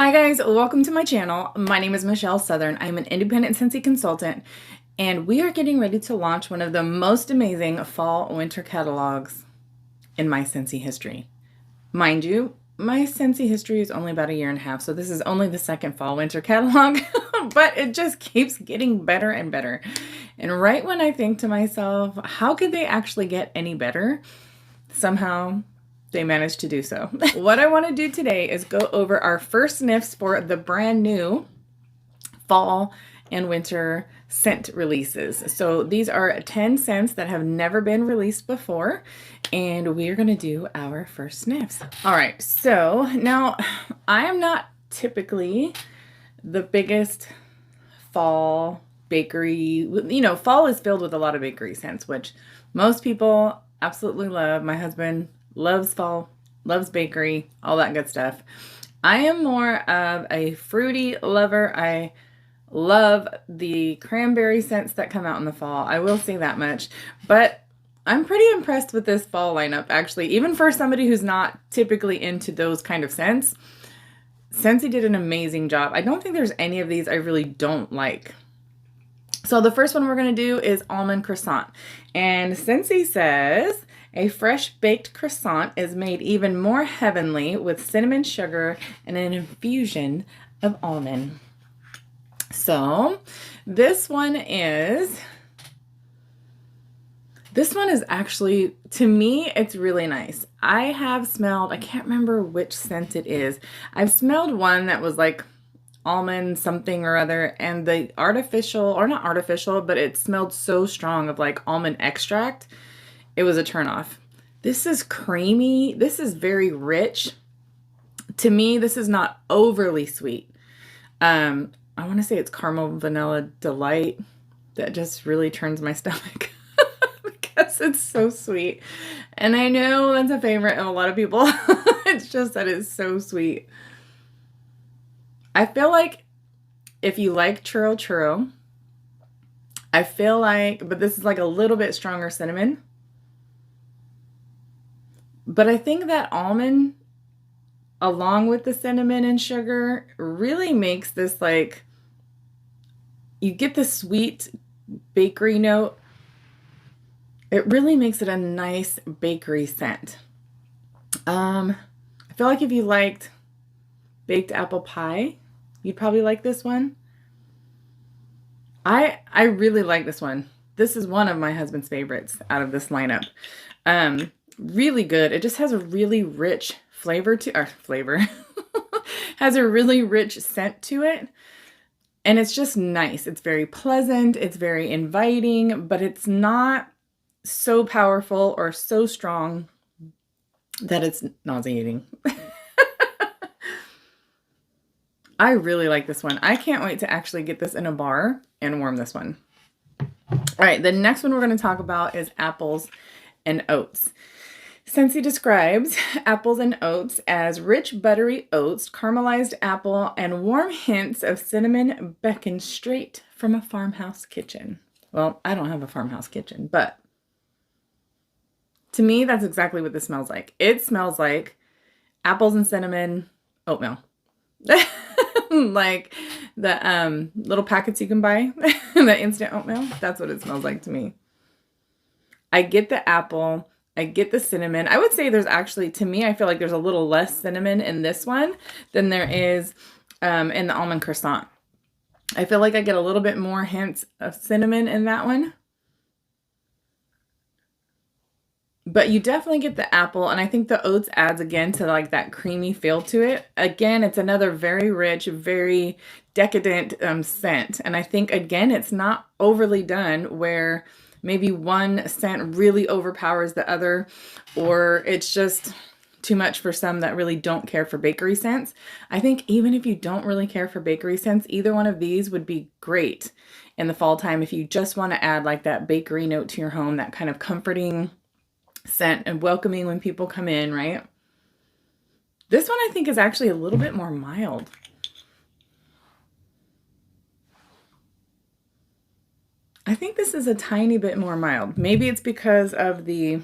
Hi guys, welcome to my channel. My name is Michelle Southern. I'm an independent Scentsy consultant, and we are getting ready to launch one of the most amazing fall/winter catalogs in my Scentsy history. Mind you, my Scentsy history is only about a year and a half, so this is only the second fall/winter catalog, but it just keeps getting better and better. And right when I think to myself, how could they actually get any better? Somehow they managed to do so. What I want to do today is go over our first sniffs for the brand new fall and winter scent releases. So these are 10 scents that have never been released before, and we're going to do our first sniffs. All right, so now I am not typically the biggest fall bakery, fall is filled with a lot of bakery scents, which most people absolutely love. My husband loves fall, loves bakery, all that good stuff. I am more of a fruity lover. I love the cranberry scents that come out in the fall. I will say that much. But I'm pretty impressed with this fall lineup, actually. Even for somebody who's not typically into those kind of scents, Scentsy did an amazing job. I don't think there's any of these I really don't like. So the first one we're going to do is almond croissant. And Scentsy says, a fresh baked croissant is made even more heavenly with cinnamon sugar and an infusion of almond. So this one is actually, to me, it's really nice. I have smelled, I can't remember which scent it is. I've smelled one that was like almond something or other, and the artificial, or not artificial, but it smelled so strong of like almond extract. It was a turnoff. This is creamy. This is very rich. To me, this is not overly sweet. I want to say it's caramel vanilla delight that just really turns my stomach because it's so sweet. And I know that's a favorite of a lot of people. It's just that it's so sweet. I feel like if you like churro churro, I feel like, but this is like a little bit stronger cinnamon. But I think that almond, along with the cinnamon and sugar, really makes this like, you get the sweet bakery note. It really makes it a nice bakery scent. I feel like if you liked baked apple pie, you'd probably like this one. I really like this one. This is one of my husband's favorites out of this lineup. Really good. It just has a really rich flavor has a really rich scent to it. And it's just nice. It's very pleasant. It's very inviting, but it's not so powerful or so strong that it's nauseating. I really like this one. I can't wait to actually get this in a bar and warm this one. All right, the next one we're going to talk about is apples and oats. Scentsy describes apples and oats as rich, buttery oats, caramelized apple, and warm hints of cinnamon beckon straight from a farmhouse kitchen. Well, I don't have a farmhouse kitchen, but to me, that's exactly what this smells like. It smells like apples and cinnamon oatmeal. Like the little packets you can buy, the instant oatmeal. That's what it smells like to me. I get the apple. I get the cinnamon. I would say there's actually, to me, I feel like there's a little less cinnamon in this one than there is in the almond croissant. I feel like I get a little bit more hints of cinnamon in that one. But you definitely get the apple, and I think the oats adds again to like that creamy feel to it. Again, it's another very rich, very decadent scent. And I think, again, it's not overly done where maybe one scent really overpowers the other, or it's just too much for some that really don't care for bakery scents. I think even if you don't really care for bakery scents, either one of these would be great in the fall time if you just want to add like that bakery note to your home, that kind of comforting scent and welcoming when people come in, right? This one I think is actually a little bit more mild. I think this is a tiny bit more mild. Maybe it's because of the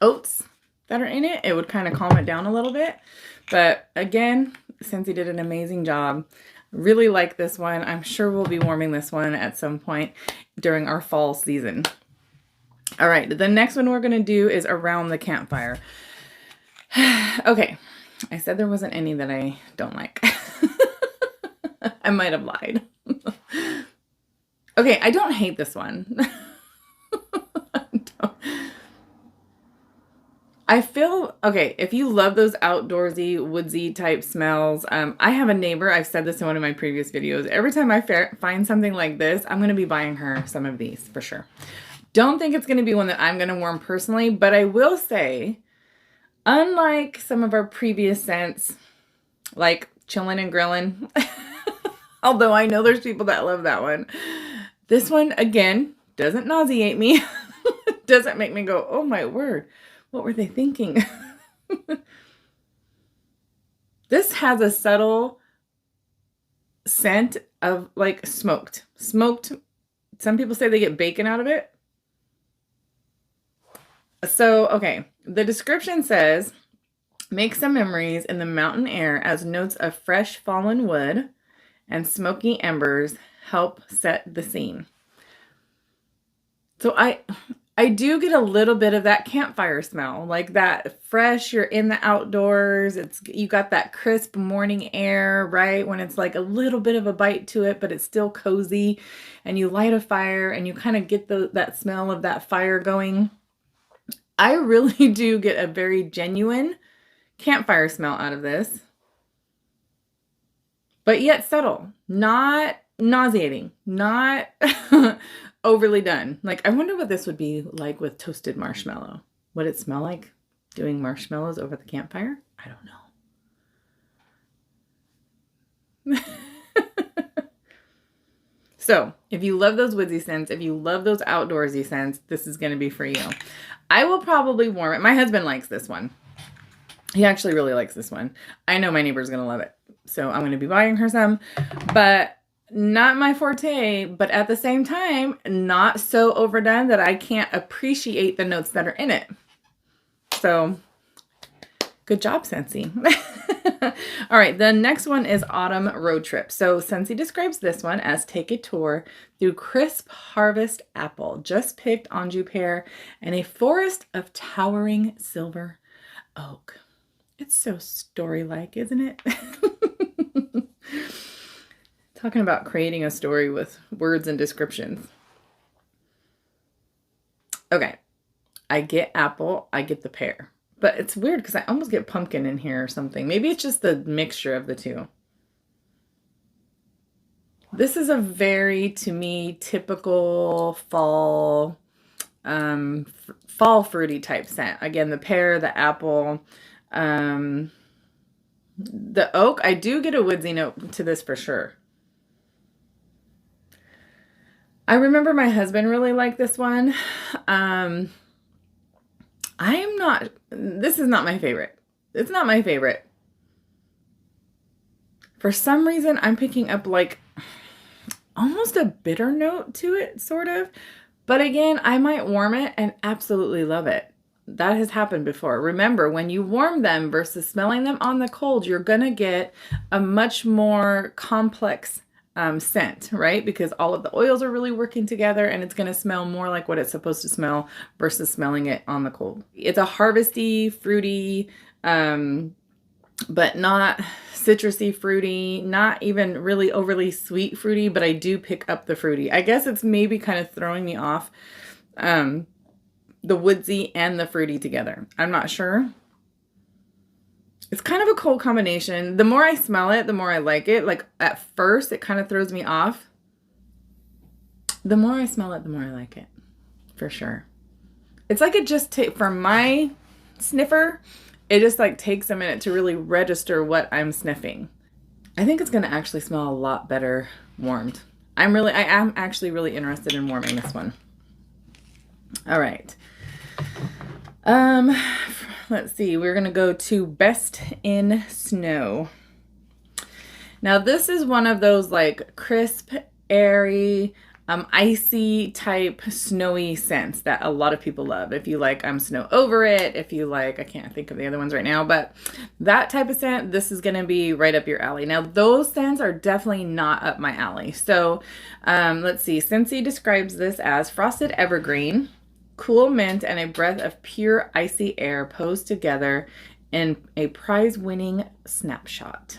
oats that are in it. It would kind of calm it down a little bit. But again, Scentsy did an amazing job. Really like this one. I'm sure we'll be warming this one at some point during our fall season. All right, the next one we're going to do is around the campfire. Okay, I said there wasn't any that I don't like. I might have lied. Okay, I don't hate this one. I feel, okay, if you love those outdoorsy, woodsy type smells, I have a neighbor, I've said this in one of my previous videos, every time I find something like this, I'm going to be buying her some of these for sure. Don't think it's going to be one that I'm going to warm personally, but I will say, unlike some of our previous scents, like chillin' and grillin', although I know there's people that love that one, this one, again, doesn't nauseate me, doesn't make me go, oh my word. What were they thinking? This has a subtle scent of like smoked. Smoked, some people say they get bacon out of it. So, okay, the description says, make some memories in the mountain air as notes of fresh fallen wood and smoky embers help set the scene. So I do get a little bit of that campfire smell, like that fresh, you're in the outdoors, you got that crisp morning air, right? When it's like a little bit of a bite to it, but it's still cozy, and you light a fire and you kind of get that smell of that fire going. I really do get a very genuine campfire smell out of this, but yet subtle, not nauseating, not overly done. Like, I wonder what this would be like with toasted marshmallow. Would it smell like doing marshmallows over the campfire? I don't know. So, if you love those woodsy scents, if you love those outdoorsy scents, this is going to be for you. I will probably warm it. My husband likes this one. He actually really likes this one. I know my neighbor's going to love it. So, I'm going to be buying her some. But not my forte, but at the same time, not so overdone that I can't appreciate the notes that are in it. So, good job, Scentsy. All right, the next one is Autumn Road Trip. So, Scentsy describes this one as take a tour through crisp harvest apple, just picked anjou pear, and a forest of towering silver oak. It's so story-like, isn't it? Talking about creating a story with words and descriptions. Okay, I get apple, I get the pear. But it's weird because I almost get pumpkin in here or something. Maybe it's just the mixture of the two. This is a very, to me, typical fall, fall fruity type scent. Again, the pear, the apple, the oak. I do get a woodsy note to this for sure. I remember my husband really liked this one. This is not my favorite. It's not my favorite. For some reason, I'm picking up like almost a bitter note to it, sort of. But again, I might warm it and absolutely love it. That has happened before. Remember, when you warm them versus smelling them on the cold, you're going to get a much more complex scent, right? Because all of the oils are really working together and it's going to smell more like what it's supposed to smell versus smelling it on the cold. It's a harvesty, fruity, but not citrusy fruity, not even really overly sweet fruity, but I do pick up the fruity. I guess it's maybe kind of throwing me off, the woodsy and the fruity together. I'm not sure. It's kind of a cool combination. The more I smell it, the more I like it. Like at first, it kind of throws me off. The more I smell it, the more I like it. For sure. It's like it just for my sniffer, it just like takes a minute to really register what I'm sniffing. I think it's going to actually smell a lot better warmed. I am actually really interested in warming this one. All right. Let's see, we're going to go to Best in Snow. Now, this is one of those like crisp, airy, icy type snowy scents that a lot of people love. If you like Snow Over It, if you like, I can't think of the other ones right now, but that type of scent, this is going to be right up your alley. Now, those scents are definitely not up my alley. So let's see. Scentsy describes this as frosted evergreen, cool mint, and a breath of pure icy air posed together in a prize-winning snapshot.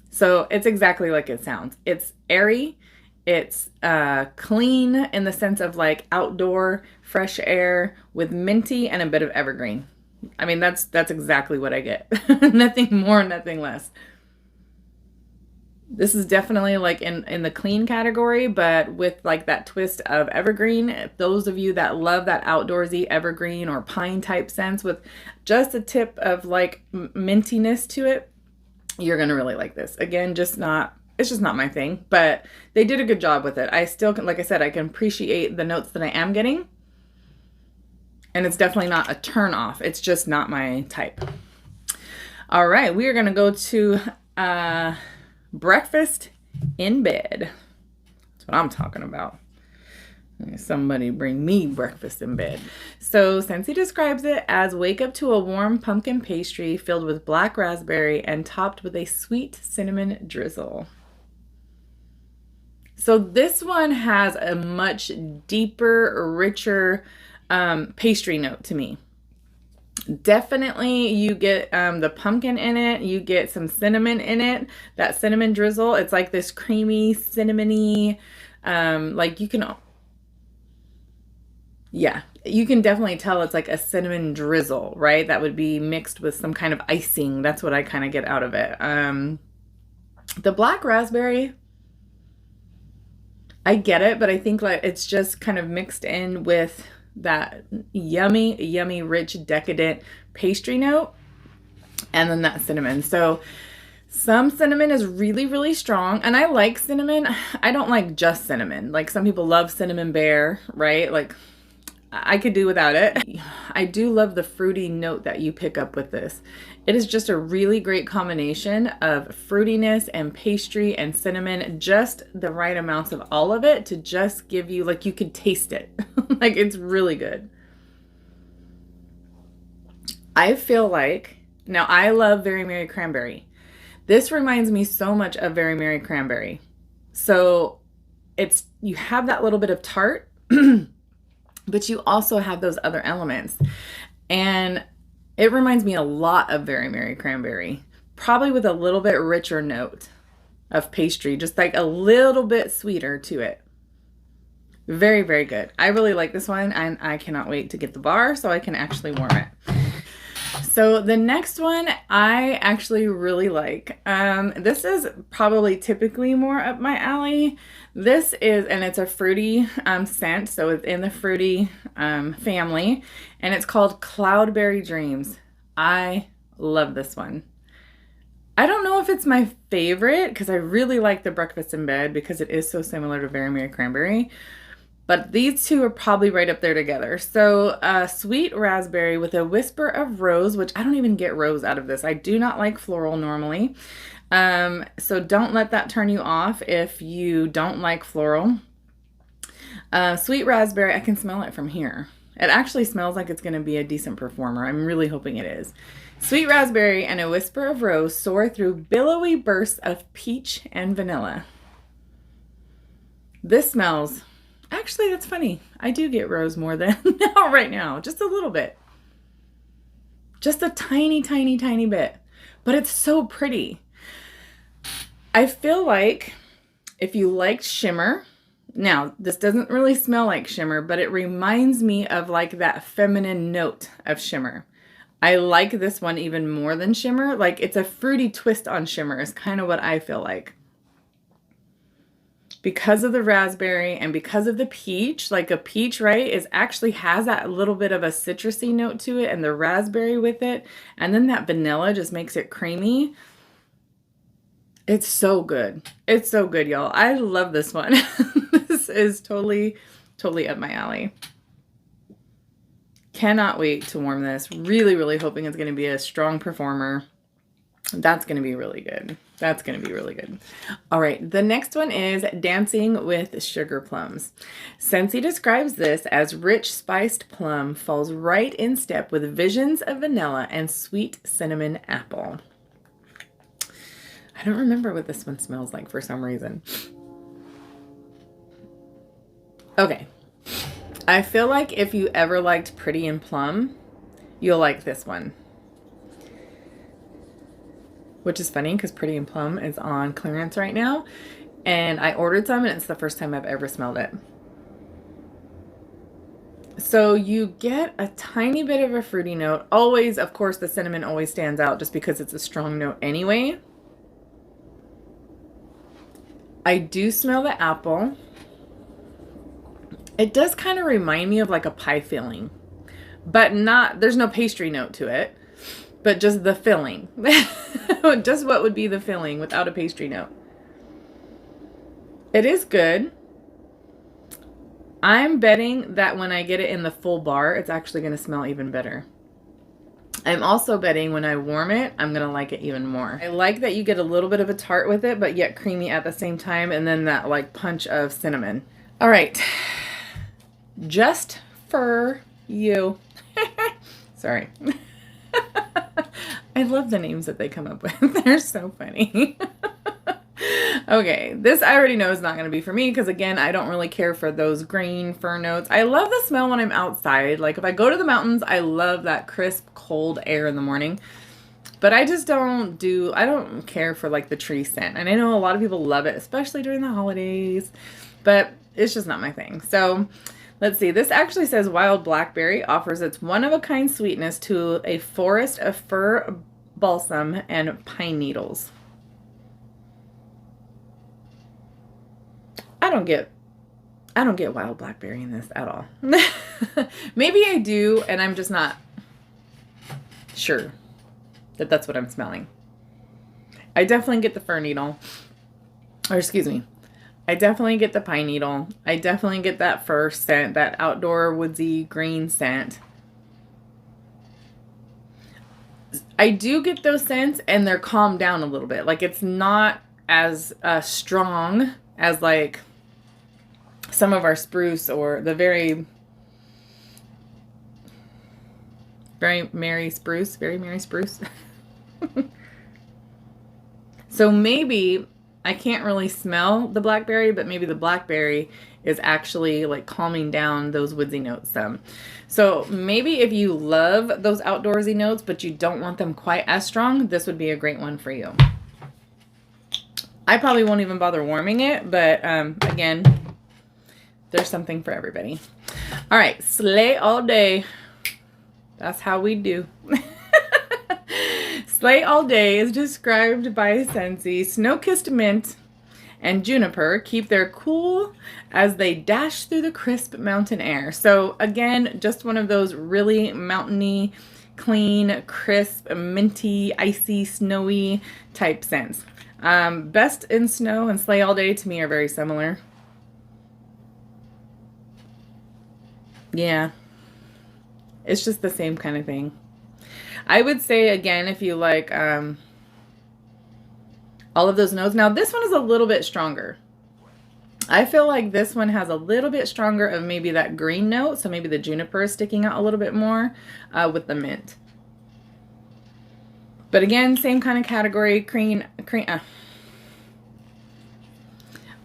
So it's exactly like it sounds. It's airy, it's clean in the sense of like outdoor fresh air with minty and a bit of evergreen. I mean, that's exactly what I get. Nothing more, nothing less. This is definitely like in the clean category, but with like that twist of evergreen. If those of you that love that outdoorsy evergreen or pine type scents with just a tip of like mintiness to it, you're going to really like this. Again, it's just not my thing, but they did a good job with it. I still can, like I said, I can appreciate the notes that I am getting. And it's definitely not a turn off. It's just not my type. All right, we are going to go to breakfast in bed. That's what I'm talking about. Somebody bring me breakfast in bed. So Scentsy describes it as wake up to a warm pumpkin pastry filled with black raspberry and topped with a sweet cinnamon drizzle. So this one has a much deeper, richer pastry note to me. Definitely you get the pumpkin in it. You get some cinnamon in it. That cinnamon drizzle, it's like this creamy, cinnamony, like you can... Yeah, you can definitely tell it's like a cinnamon drizzle, right? That would be mixed with some kind of icing. That's what I kind of get out of it. The black raspberry, I get it, but I think like it's just kind of mixed in with that yummy, yummy, rich, decadent pastry note. And then that cinnamon. So some cinnamon is really, really strong. And I like cinnamon. I don't like just cinnamon. Like some people love cinnamon bear, right? Like I could do without it. I do love the fruity note that you pick up with this. It is just a really great combination of fruitiness and pastry and cinnamon, just the right amounts of all of it to just give you, like you could taste it. Like it's really good. I feel like, now I love Very Merry Cranberry. This reminds me so much of Very Merry Cranberry. So you have that little bit of tart, but you also have those other elements. And it reminds me a lot of Very Merry Cranberry, probably with a little bit richer note of pastry, just like a little bit sweeter to it. Very, very good. I really like this one, and I cannot wait to get the bar so I can actually warm it. So the next one I actually really like. This is probably typically more up my alley. This is, and it's a fruity scent, so it's in the fruity family, and it's called Cloudberry Dreams. I love this one. I don't know if it's my favorite because I really like the Breakfast in Bed because it is so similar to Very Merry Cranberry. But these two are probably right up there together. So sweet raspberry with a whisper of rose, which I don't even get rose out of this. I do not like floral normally. So don't let that turn you off if you don't like floral. Sweet raspberry, I can smell it from here. It actually smells like it's going to be a decent performer. I'm really hoping it is. Sweet raspberry and a whisper of rose soar through billowy bursts of peach and vanilla. This smells... Actually, that's funny. I do get rose more than now, right now. Just a little bit. Just a tiny, tiny, tiny bit. But it's so pretty. I feel like if you liked shimmer, now this doesn't really smell like shimmer, but it reminds me of like that feminine note of shimmer. I like this one even more than shimmer. Like it's a fruity twist on shimmer is kind of what I feel like. Because of the raspberry and because of the peach, like a peach, right, is actually has that little bit of a citrusy note to it and the raspberry with it. And then that vanilla just makes it creamy. It's so good. It's so good, y'all. I love this one. This is totally, totally up my alley. Cannot wait to warm this. Really, really hoping it's going to be a strong performer. That's going to be really good. That's going to be really good. All right. The next one is Dancing with Sugar Plums. Scentsy describes this as rich spiced plum falls right in step with visions of vanilla and sweet cinnamon apple. I don't remember what this one smells like for some reason. Okay. I feel like if you ever liked Pretty and Plum, you'll like this one. Which is funny because Pretty and Plum is on clearance right now. And I ordered some and it's the first time I've ever smelled it. So you get a tiny bit of a fruity note. Always, of course, the cinnamon always stands out just because it's a strong note anyway. I do smell the apple. It does kind of remind me of like a pie filling, but not, there's no pastry note to it, but just the filling. Just what would be the filling without a pastry note. It is good. I'm betting that when I get it in the full bar, it's actually going to smell even better. I'm also betting when I warm it, I'm going to like it even more. I like that you get a little bit of a tart with it, but yet creamy at the same time, and then that like punch of cinnamon. All right. Just for you. Sorry. I love the names that they come up with. They're so funny. Okay, this I already know is not going to be for me because, again, I don't really care for those green fir notes. I love the smell when I'm outside. Like, if I go to the mountains, I love that crisp, cold air in the morning. But I just don't care for, like, the tree scent. And I know a lot of people love it, especially during the holidays. But it's just not my thing. So let's see. This actually says wild blackberry offers its one-of-a-kind sweetness to a forest of fir balsam and pine needles. I don't get wild blackberry in this at all. Maybe I do, and I'm just not sure that that's what I'm smelling. I definitely get the fir needle, or excuse me, I definitely get the pine needle. I definitely get that fir scent, that outdoor woodsy green scent. I do get those scents, and they're calmed down a little bit. Like, it's not as strong as like some of our spruce or the very merry spruce. So maybe I can't really smell the blackberry, but maybe the blackberry is actually like calming down those woodsy notes some. So maybe if you love those outdoorsy notes, but you don't want them quite as strong, this would be a great one for you. I probably won't even bother warming it, but again, there's something for everybody. All right, slay all day. That's how we do. Slay all day is described by Scentsy. Snow-kissed mint and juniper keep their cool as they dash through the crisp mountain air. So again, just one of those really mountainy, clean, crisp, minty, icy, snowy type scents. Best in Snow and Slay All Day to me are very similar. Yeah. It's just the same kind of thing. I would say, again, if you like all of those notes. Now, this one is a little bit stronger. I feel like this one has a little bit stronger of maybe that green note. So maybe the juniper is sticking out a little bit more with the mint. But again, same kind of category,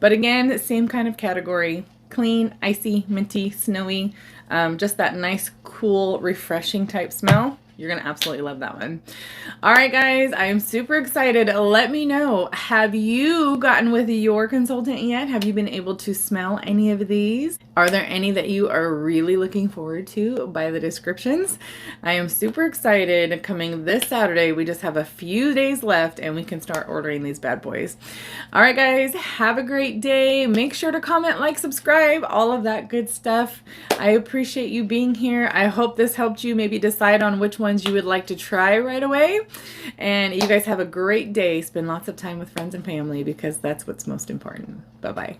but again, same kind of category, clean, icy, minty, snowy, just that nice, cool, refreshing type smell. You're going to absolutely love that one. All right, guys, I am super excited. Let me know, have you gotten with your consultant yet? Have you been able to smell any of these? Are there any that you are really looking forward to by the descriptions? I am super excited. Coming this Saturday, we just have a few days left and we can start ordering these bad boys. All right, guys, have a great day. Make sure to comment, like, subscribe, all of that good stuff. I appreciate you being here. I hope this helped you maybe decide on which ones you would like to try right away. And you guys have a great day. Spend lots of time with friends and family because that's what's most important. Bye-bye.